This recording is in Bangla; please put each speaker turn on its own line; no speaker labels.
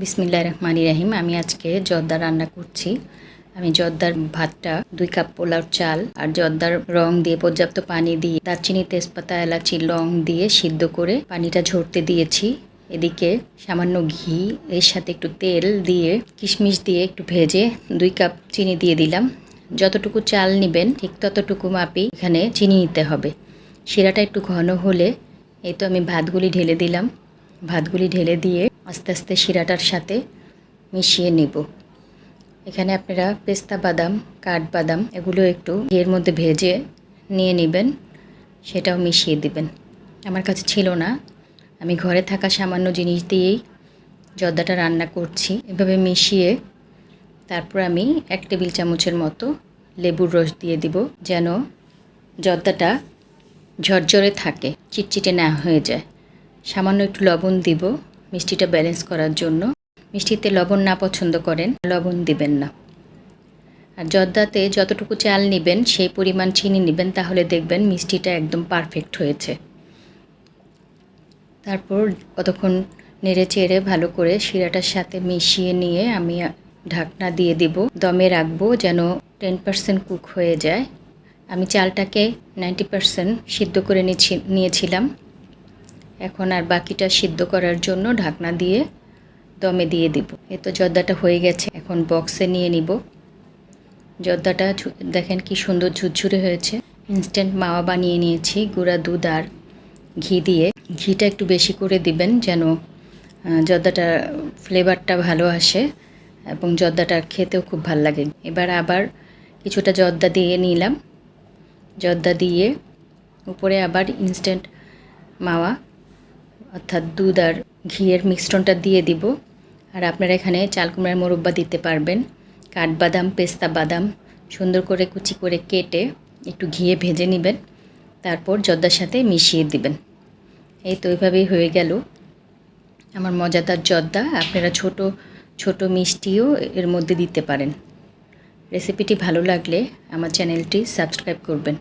বিসমিল্লাহির রহমানির রহিম। আমি আজকে জর্দা রান্না করছি। আমি জর্দার ভাতটা 2 কাপ পোলাও চাল আর জর্দার রং দিয়ে পর্যাপ্ত পানি দিয়ে দারচিনি, তেজপাতা, এলাচি, লং দিয়ে সিদ্ধ করে পানিটা ঝরতে দিয়েছি। এদিকে সামান্য ঘি, এর সাথে একটু তেল দিয়ে কিশমিশ দিয়ে একটু ভেজে 2 কাপ চিনি দিয়ে দিলাম। যতটুকু চাল নেবেন ঠিক ততটুকু মাপেই এখানে চিনি নিতে হবে। শিরাটা একটু ঘন হলে এই তো আমি ভাতগুলি ঢেলে দিলাম। ভাতগুলি ঢেলে দিয়ে আস্তে আস্তে শিরাটার সাথে মিশিয়ে নেব। এখানে আপনারা পেস্তা বাদাম, কাঠবাদাম এগুলো একটু ঘিয়ের মধ্যে ভেজে নিয়ে নেবেন, সেটাও মিশিয়ে দিবেন। আমার কাছে ছিল না, আমি ঘরে থাকা সামান্য জিনিস দিয়েই জর্দাটা রান্না করছি। এভাবে মিশিয়ে তারপর আমি 1 টেবিল চামচের মতো লেবুর রস দিয়ে দিব, যেন জর্দাটা ঝরঝরে থাকে, চিটচিটে না হয়ে যায়। সামান্য একটু লবণ দিব মিষ্টিটা ব্যালেন্স করার জন্য। মিষ্টিতে লবণ না পছন্দ করেন লবণ দিবেন না। আর জর্দাতে যতটুকু চাল নেবেন সেই পরিমাণ চিনি নেবেন, তাহলে দেখবেন মিষ্টিটা একদম পারফেক্ট হয়েছে। তারপর কতক্ষণ নেড়ে চেড়ে ভালো করে শিরাটার সাথে মিশিয়ে নিয়ে আমি ঢাকনা দিয়ে দিব। দমে রাখবো যেন 10% কুক হয়ে যায়। আমি চালটাকে 90% সিদ্ধ করে নিয়েছিলাম। এখন আর বাকিটা সিদ্ধ করার জন্য ঢাকনা দিয়ে দমে দিয়ে দিব। এই তো জর্দাটা হয়ে গেছে, এখন বক্সে নিয়ে নিব। জর্দাটা দেখেন কি সুন্দর ঝুরঝুরে হয়েছে। ইনস্ট্যান্ট মাওয়া বানিয়ে নিয়েছি গুঁড়া দুধ আর ঘি দিয়ে। ঘিটা একটু বেশি করে দিবেন যেন জর্দাটা ফ্লেভারটা ভালো আসে এবং জর্দাটা খেতেও খুব ভালো লাগে। এবার আবার কিছুটা জর্দা দিয়ে নিলাম। জর্দা দিয়ে উপরে আবার ইনস্ট্যান্ট মাওয়া অর্থাৎ দুধ আর ঘিয়ের মিশ্রণটা দিয়ে দিব। আর আপনারা এখানে চাল কুমড়ার মোরব্বা দিতে পারবেন। কাঠবাদাম, পেস্তা বাদাম সুন্দর করে কুচি করে কেটে একটু ঘিয়ে ভেজে নেবেন, তারপর জর্দার সাথে মিশিয়ে দিবেন। এই তো এইভাবেই হয়ে গেল আমার মজাদার জর্দা। আপনারা ছোট ছোট মিষ্টিও এর মধ্যে দিতে পারেন। রেসিপিটি ভালো লাগলে আমার চ্যানেলটি সাবস্ক্রাইব করবেন।